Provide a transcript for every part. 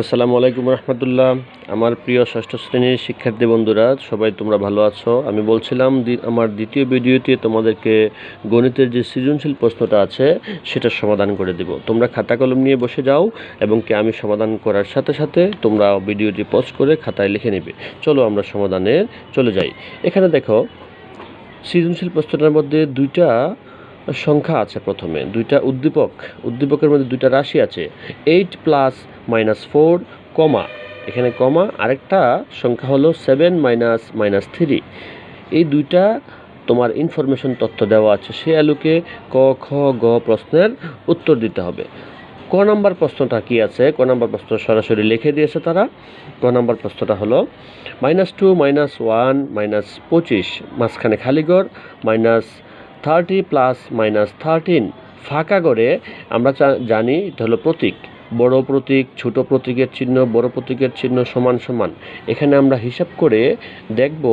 আসসালামু আলাইকুম রহমতুল্লাহ। আমার প্রিয় ষষ্ঠ শ্রেণীর শিক্ষার্থী বন্ধুরা, সবাই তোমরা ভালো আছো? আমি বলছিলাম আমার দ্বিতীয় ভিডিওতে তোমাদেরকে গণিতের যে সৃজনশীল প্রশ্নটা আছে সেটার সমাধান করে দেব। তোমরা খাতা কলম নিয়ে বসে যাও এবং কি আমি সমাধান করার সাথে সাথে তোমরা ভিডিওটি পজ করে খাতায় লিখে নেবে। চলো আমরা সমাধানে চলে যাই। এখানে দেখো, সৃজনশীল প্রশ্নটার মধ্যে দুইটা সংখ্যা আছে। প্রথমে দুইটা উদ্দীপকের মধ্যে দুইটা রাশি আছে, 8 প্লাস -4 কমা, এখানে কমা, আরেকটা সংখ্যা হলো 7 -3। এই দুইটা তোমার ইনফরমেশন তথ্য দেওয়া আছে, সে আলোকে ক খ গ প্রশ্নের উত্তর দিতে হবে। ক নাম্বার প্রশ্নটা কি আছে? ক নাম্বার প্রশ্ন সরাসরি লিখে দিয়েছে তারা। ক নাম্বার প্রশ্নটা হলো -2 -1 -25, মাঝখানে খালিঘর, -30 প্লাস -13, ফাঁকা করে। আমরা জানি এটা হলো প্রতীক, বড় প্রতীক, ছোট প্রতীকের চিহ্ন, বড় প্রতীকের চিহ্ন সমান সমান। এখানে আমরা হিসাব করে দেখব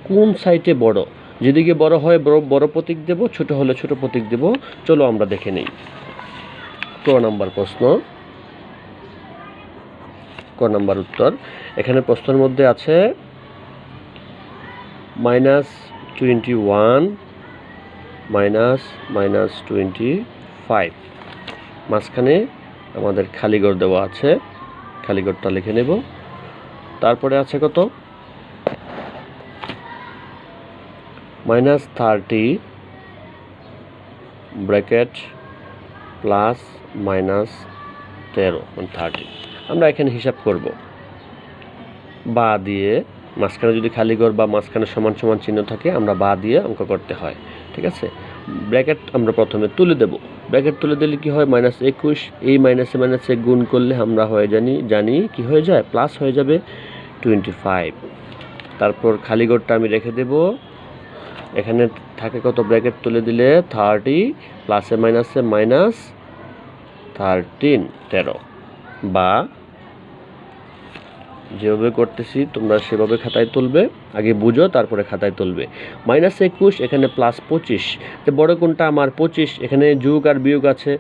কোন সাইডে বড়। যেদিকে বড় হয় বড় প্রতীক দেব, ছোট হলে ছোট প্রতীক দেব। চলো আমরা দেখে নেই। ক নাম্বার প্রশ্ন, ক নাম্বার উত্তর। এখানে প্রশ্নের মধ্যে আছে -21 -25, মাঝখানে আমাদের খালিঘর দেওয়া আছে, খালিঘরটা লিখে নেব। তারপরে আছে কত? -30 ব্র্যাকেট প্লাস -13, 30। আমরা এখানে হিসাব করব বা দিয়ে, মাঝখানে যদি খালিঘর বা মাঝখানে সমান সমান চিহ্ন থাকে আমরা বা দিয়ে অঙ্ক করতে হয়, ঠিক আছে। ব্র্যাকেট আমরা প্রথমে তুলে দেব। ব্র্যাকেট তুলে দিলে কি হয়? -21, এই মাইনাসে মাইনাসে গুণ করলে আমরা জানি কি হয়ে যায়? প্লাস হয়ে যাবে 25। তারপর খালিঘরটা আমি রেখে দেব। এখানে থাকে কত? ব্র্যাকেট তুলে দিলে 30 প্লাসে মাইনাসে -13, 13, বা যেভাবে করতেছি তোমরা সেভাবে খাতায় তুলবে। আগে বুঝো, তারপরে খাতায় তুলবে। -21, এখানে +25, তো বড় কোনটা? আমার 25। এখানে যোগ আর বিয়োগ আছে,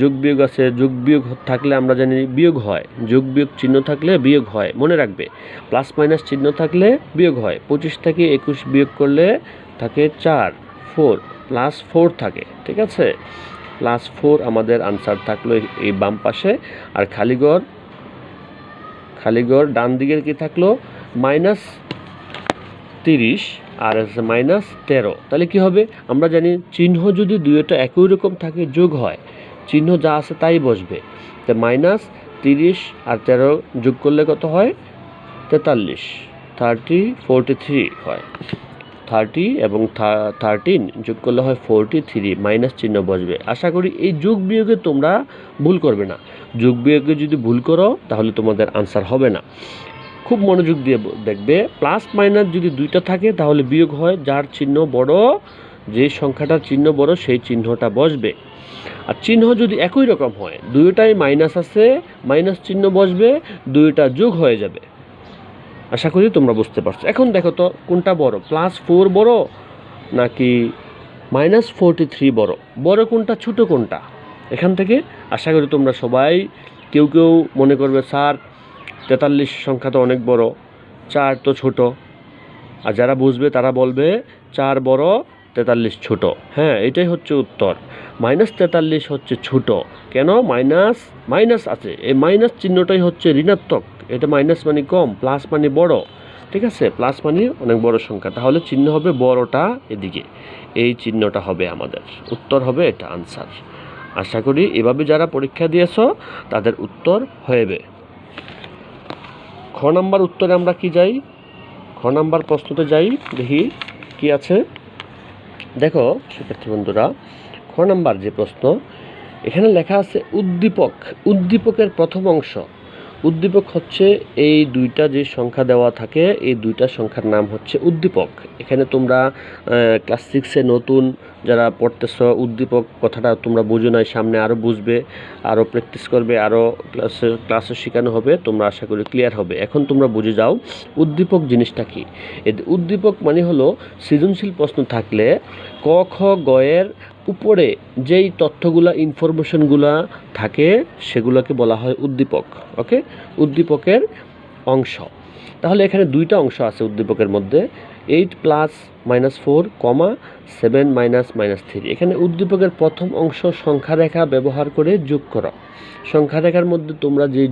যোগ বিয়োগ আছে। যোগ বিয়োগ থাকলে আমরা জানি বিয়োগ হয়, যোগ বিয়োগ চিহ্ন থাকলে বিয়োগ হয়, মনে রাখবে। প্লাস মাইনাস চিহ্ন থাকলে বিয়োগ হয়। 25 থেকে 21 বিয়োগ করলে থাকে 4, 4, +4 থাকে, ঠিক আছে। +4 আমাদের আনসার থাকলো এই বাম পাশে। আর খালিঘর ডান দিকের কি থাকলো? -30 আর -13। তাহলে কি হবে? আমরা জানি চিহ্ন যদি দুইটা একই রকম থাকে যোগ হয়, চিহ্ন যা আছে তাই বসবে। তো -30 আর 13 যোগ করলে কত হয়? 43, 43 হয়। 30 এবং 13 যোগ করলে হয় 43, মাইনাস চিহ্ন বসবে। আশা করি এই যোগ বিয়োগে তোমরা ভুল করবে না। যোগ বিয়োগে যদি ভুল করো তাহলে তোমাদের আনসার হবে না। খুব মনোযোগ দিয়ে দেখবে। প্লাস মাইনাস যদি দুইটা থাকে তাহলে বিয়োগ হয়, যার চিহ্ন বড়, যে সংখ্যাটার চিহ্ন বড় সেই চিহ্নটা বসবে। আর চিহ্ন যদি একই রকম হয়, দুইটাই মাইনাস আছে, মাইনাস চিহ্ন বসবে, দুইটা যোগ হয়ে যাবে। আশা করি তোমরা বুঝতে পারছো। এখন দেখো তো কোনটা বড়? +4 বড় নাকি -43 বড়? বড় কোনটা, ছোট কোনটা? এখান থেকে আশা করি তোমরা সবাই, কেউ মনে করবে স্যার 43 সংখ্যা তো অনেক বড়, 4 তো ছোট। আর যারা বুঝবে তারা বলবে 4 বড়, 43 ছোট। হ্যাঁ, এটাই হচ্ছে উত্তর। -43 হচ্ছে ছোট। কেন? মাইনাস আছে, এই মাইনাস চিহ্নটাই হচ্ছে ঋণাত্মক। এটা মাইনাস মানে কম, প্লাস মানে বড়, ঠিক আছে। প্লাস মানে অনেক বড় সংখ্যা, তাহলে চিহ্ন হবে বড়টা এদিকে, এই চিহ্নটা হবে আমাদের উত্তর, হবে এটা আনসার। আশা করি এভাবে যারা পরীক্ষা দিয়েছো তাদের উত্তর হবে। খ নাম্বার উত্তরে আমরা কি যাই? খ নাম্বার প্রশ্নতে যাই, দেখি কি আছে। দেখো শিক্ষার্থী বন্ধুরা, খ নাম্বার যে প্রশ্ন, এখানে লেখা আছে উদ্দীপকের প্রথম অংশ। উদ্দীপক হচ্ছে এই দুইটা যে সংখ্যা দেওয়া থাকে, এই দুইটা সংখ্যার নাম হচ্ছে উদ্দীপক। এখানে তোমরা ক্লাস 6-এ নতুন যারা পড়তেছো, উদ্দীপক কথাটা তোমরা বুঝো নাই, সামনে আরও বুঝবে, আরও প্র্যাকটিস করবে, আরও ক্লাসে শেখানো হবে, তোমরা আশা করি ক্লিয়ার হবে। এখন তোমরা বুঝে যাও উদ্দীপক জিনিসটা কি। উদ্দীপক মানে হলো সৃজনশীল প্রশ্ন থাকলে ক খ গ এর উপরে যেই তথ্যগুলা ইনফরমেশনগুলা থাকে সেগুলোকে বলা হয় উদ্দীপক। ওকে, উদ্দীপকের অংশ। তাহলে এখানে দুইটা অংশ আছে উদ্দীপকের মধ্যে, 8 প্লাস -4, 7 মাইনাস -3। এখানে উদ্দীপকের প্রথম অংশ সংখ্যা রেখা ব্যবহার করে যোগ করো। সংখ্যা রেখার মধ্যে তোমরা যে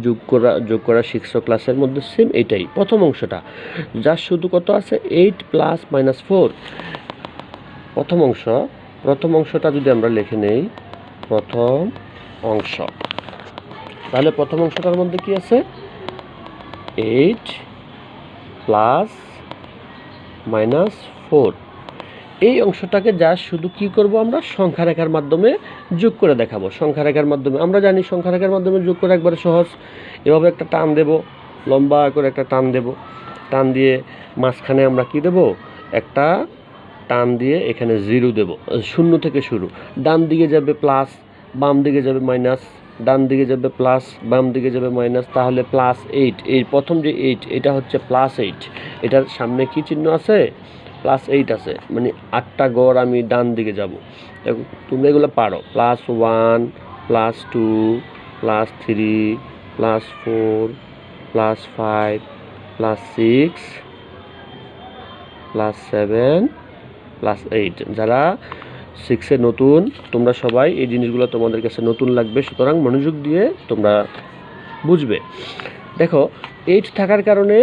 যোগ করা শিখছো ক্লাসের মধ্যে সেম এটাই প্রথম অংশটা, যার শুধু কত আছে 8 প্লাস -4 প্রথম অংশটা যদি আমরা লিখে নেই প্রথম অংশ, তাহলে প্রথম অংশটার মধ্যে কি আছে 8 প্লাস -4। এই অংশটাকে যা শুধু কি করব আমরা সংখ্যা রেখার মাধ্যমে যোগ করে দেখাবো। সংখ্যা রেখার মাধ্যমে আমরা জানি সংখ্যা রেখার মাধ্যমে যোগ করে একবারে সহজ। এভাবে একটা টান দেব, লম্বা করে একটা টান দেব, টান দিয়ে মাঝখানে আমরা কি দেব, একটা টান দিয়ে এখানে 0 দেব। 0 থেকে শুরু, ডান দিকে যাবে প্লাস, বাম দিকে যাবে মাইনাস, ডান দিকে যাবে প্লাস, বাম দিকে যাবে মাইনাস, তাহলে +8। এই প্রথম যে 8 এটা হচ্ছে +8, এটার সামনে কি চিহ্ন আছে, +8 আছে, মানে 8টা গড় আমি ডান দিকে যাব। তোমরা এগুলো পারো, +1, +2, +3, +4, +5, +6, +7, +8। যারা 6-এ নতুন তোমরা সবাই এই জিনিসগুলো তোমাদের কাছে নতুন লাগবে, সুতরাং মনোযোগ দিয়ে তোমরা বুঝবে। দেখো 8 থাকার কারণে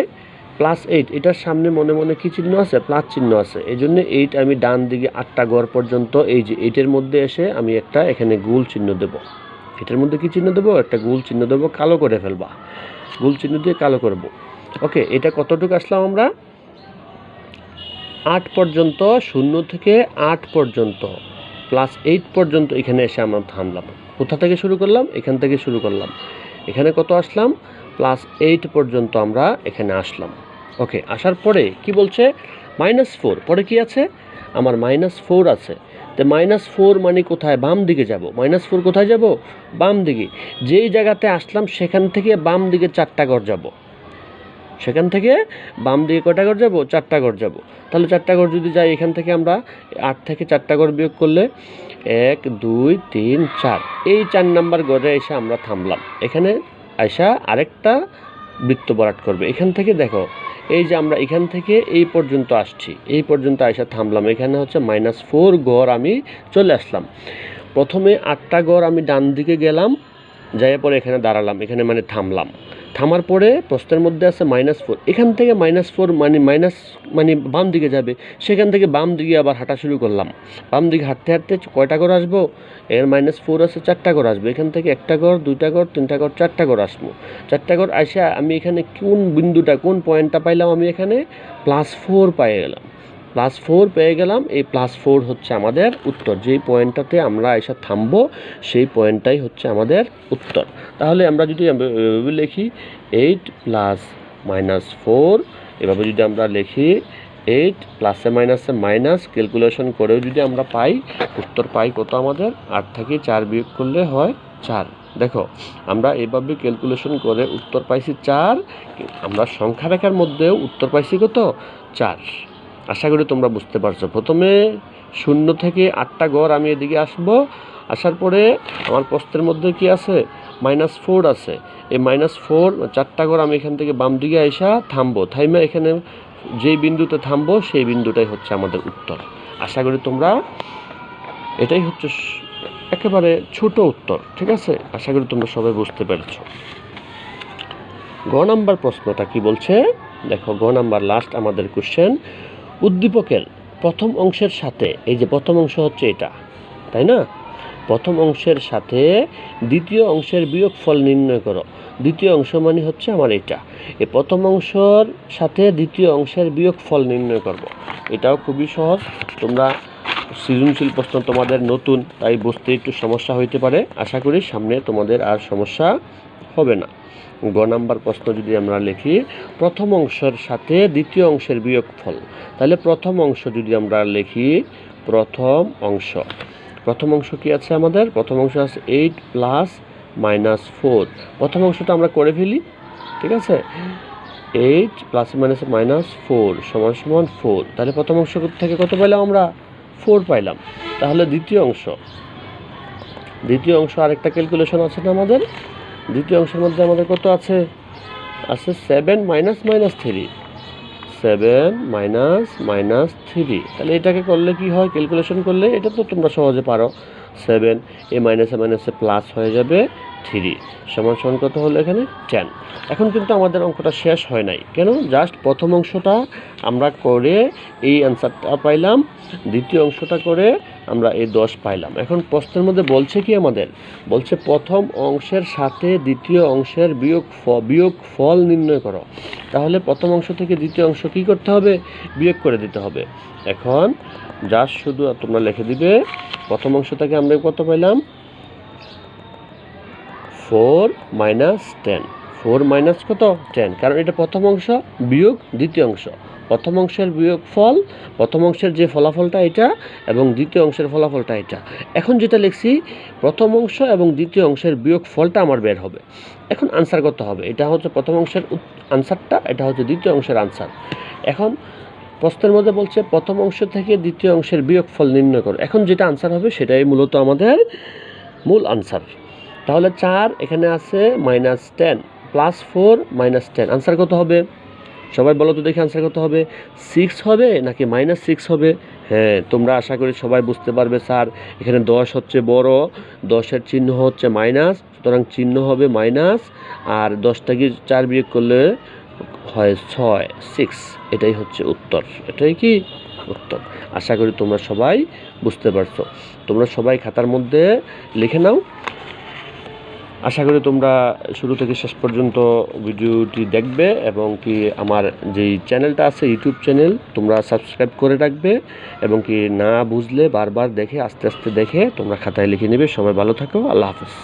+8, এটার সামনে মনে মনে কি চিহ্ন আছে, প্লাস চিহ্ন আছে। এই জন্য 8 আমি ডান দিকে 8টা গড় পর্যন্ত এই যে 8-এর মধ্যে এসে আমি একটা এখানে গোল চিহ্ন দেব। এটার মধ্যে কি চিহ্ন দেব, একটা গোল চিহ্ন দেব, কালো করে ফেলবা, গোল চিহ্ন দিয়ে কালো করব। ওকে, এটা কতটুকু আসলাম আমরা 8 পর্যন্ত, 0 থেকে 8 পর্যন্ত, +8 পর্যন্ত এখানে এসে আমরা থামলাম। কোথা থেকে শুরু করলাম, এখান থেকে শুরু করলাম। এখানে কত আসলাম, +8 পর্যন্ত আমরা এখানে আসলাম। ওকে, আসার পরে কি বলছে -4, পরে কি আছে আমার -4 আছে। তো -4 মানে কোথায়, বাম দিকে যাব। -4 কোথায় যাব, বাম দিকে। যেই জায়গাতে আসলাম সেখান থেকে বাম দিকে 4টা ঘর যাব। সেখান থেকে বাম দিকে কয়টা ঘর যাব, 4টা ঘর যাব। তাহলে 4টা ঘর যদি যাই, এখান থেকে আমরা 8 থেকে 4টা ঘর বিয়োগ করলে 1 2 3 4, এই 4 নাম্বার ঘরে এসে আমরা থামলাম। এখানে আয়সা আরেকটা বৃত্ত ভরাট করবে। এখান থেকে দেখো, এই যে আমরা এখান থেকে এই পর্যন্ত আসছি, এই পর্যন্ত আয়সা থামলাম। এখানে হচ্ছে -4 ঘর আমি চলে আসলাম। প্রথমে 8টা ঘর আমি ডান দিকে গেলাম, যাই পরে এখানে দাঁড়ালাম, এখানে মানে থামলাম। থামার পরে প্রশ্নের মধ্যে আছে -4, এখান থেকে -4 মানে বাম দিকে যাবে। সেখান থেকে বাম দিকে আবার হাঁটা শুরু করলাম। বাম দিকে হাঁটতে হাঁটতে কয়টা ঘর আসবো, এর -4 আছে, 4টা ঘর আসবে। এখান থেকে 1টা ঘর, 2টা ঘর, 3টা ঘর, 4টা ঘর আসবো। 4টা ঘর আসে আমি এখানে কোন বিন্দুটা, কোন পয়েন্টটা পাইলাম, আমি এখানে +4 পেয়ে গেলাম। +4 পেয়ে গেলাম। এই +4 হচ্ছে আমাদের উত্তর। যেই পয়েন্টটাতে আমরা এসে থামবো সেই পয়েন্টটাই হচ্ছে আমাদের উত্তর। তাহলে আমরা যদি এভাবে লিখি 8 প্লাস -4, এভাবে যদি আমরা লিখি 8 প্লাসে মাইনাসে মাইনাস, ক্যালকুলেশন করেও যদি আমরা পাই, উত্তর পাই কত আমাদের, 8 থেকে 4 বিয়োগ করলে হয় 4। দেখো আমরা এভাবে ক্যালকুলেশন করে উত্তর পাইছি 4। আমরা সংখ্যা রেখার মধ্যেও উত্তর পাইছি কত, 4। আশা করি তোমরা বুঝতে পারছো। প্রথমে 0 থেকে 8টা ঘর আমি এদিকে আসব। আসার পরে আমার প্রশ্নের মধ্যে কি আছে, -4 আছে। এই -4, 4টা ঘর আমি এখান থেকে বাম দিকে আইসা থামবো। থাইমা এখানে যেই বিন্দুতে থামবো সেই বিন্দুটাই হচ্ছে আমাদের উত্তর। আশা করি তোমরা, এটাই হচ্ছে একেবারে ছোট উত্তর, ঠিক আছে। আশা করি তোমরা সবাই বুঝতে পেরেছো। গ নাম্বার প্রশ্নটা কি বলছে দেখো, গ নাম্বার লাস্ট আমাদের কোশ্চেন। উদ্দীপকের প্রথম অংশের সাথে, এই যে প্রথম অংশ হচ্ছে এটা, তাই না, প্রথম অংশের সাথে দ্বিতীয় অংশের বিয়োগফল নির্ণয় করো। দ্বিতীয় অংশ মানে হচ্ছে আমার এটা। এই প্রথম অংশের সাথে দ্বিতীয় অংশের বিয়োগফল নির্ণয় করব। এটাও খুবই সহজ। তোমরা সৃজনশীল প্রশ্ন তোমাদের নতুন, তাই বুঝতে একটু সমস্যা হইতে পারে। আশা করি সামনে তোমাদের আর সমস্যা হবে না। গ নাম্বার প্রশ্ন যদি আমরা লিখি, প্রথম অংশের সাথে দ্বিতীয় অংশের বিয়োগফল, তাহলে প্রথম অংশ যদি আমরা লিখি, প্রথম অংশ কি আছে আমাদের, প্রথম অংশ আছে 8 প্লাস -4। প্রথম অংশটা আমরা করে ফেলি, ঠিক আছে। 8 প্লাস -4 সমান 4। তাহলে প্রথম অংশ থেকে কত পেলাম আমরা, 4 পাইলাম। তাহলে দ্বিতীয় অংশ আরেকটা ক্যালকুলেশন আছে না আমাদের? দ্বিতীয় অংশের মধ্যে আমাদের কত আছে? 7 মাইনাস 3, 7 মাইনাস 3। তাহলে এটাকে করলে কি হয়? ক্যালকুলেশন করলে এটা তো তোমরা সহজে পারো। 7 এ মাইনাসে প্লাস হয়ে যাবে 3 সমান কত হলো এখানে? 10। এখন কিন্তু আমাদের অঙ্কটা শেষ হয় নাই। কেন? জাস্ট প্রথম অংশটা আমরা করে এই অ্যান্সারটা পাইলাম, দ্বিতীয় অংশটা করে আমরা এই 10 পাইলাম। এখন প্রশ্নের মধ্যে বলছে কি আমাদের? বলছে প্রথম অংশের সাথে দ্বিতীয় অংশের বিয়োগ ফল নির্ণয় করো। তাহলে প্রথম অংশ থেকে দ্বিতীয় অংশ কী করতে হবে? বিয়োগ করে দিতে হবে। এখন জাস্ট শুধু তোমরা লিখে দিবে, প্রথম অংশ থেকে আমরা কত পাইলাম? 4 মাইনাস 10। 4 মাইনাস কত? 10, কারণ এটা প্রথম অংশ বিয়োগ দ্বিতীয় অংশ। প্রথম অংশের বিয়োগ ফল, প্রথম অংশের যে ফলাফলটা এটা, এবং দ্বিতীয় অংশের ফলাফলটা এটা। এখন যেটা লিখছি, প্রথম অংশ এবং দ্বিতীয় অংশের বিয়োগ ফলটা আমার বের হবে। এখন আনসার করতে হবে। এটা হচ্ছে প্রথম অংশের আনসারটা, এটা হচ্ছে দ্বিতীয় অংশের আনসার। এখন প্রশ্নের মধ্যে বলছে প্রথম অংশ থেকে দ্বিতীয় অংশের বিয়োগ ফল নির্ণয় করো। এখন যেটা আনসার হবে সেটাই মূলত আমাদের মূল আনসার। তাহলে 4 এখানে আছে -10 প্লাস 4 -10, আনসার কত হবে? সবাই বলো তো দেখি আনসার কত হবে? 6 হবে নাকি -6 হবে? হ্যাঁ, তোমরা আশা করি সবাই বুঝতে পারবে। স্যার এখানে 10 হচ্ছে বড়, 10-এর চিহ্ন হচ্ছে মাইনাস, সুতরাং চিহ্ন হবে মাইনাস, আর 10 থেকে 4 বিয়োগ করলে হয় 6। এটাই হচ্ছে উত্তর। এটাই কি উত্তর? আশা করি তোমরা সবাই বুঝতে পারছো। তোমরা সবাই খাতার মধ্যে লিখে নাও। আশা করি তোমরা শুরু থেকে শেষ পর্যন্ত ভিডিওটি দেখবে, এবং কি আমার যেই চ্যানেলটা আছে ইউটিউব চ্যানেল, তোমরা সাবস্ক্রাইব করে রাখবে, এবং কি না বুঝলে বারবার দেখে আস্তে আস্তে দেখে তোমরা খাতায় লিখে নেবে। সবাই ভালো থাকো। আল্লাহ হাফেজ।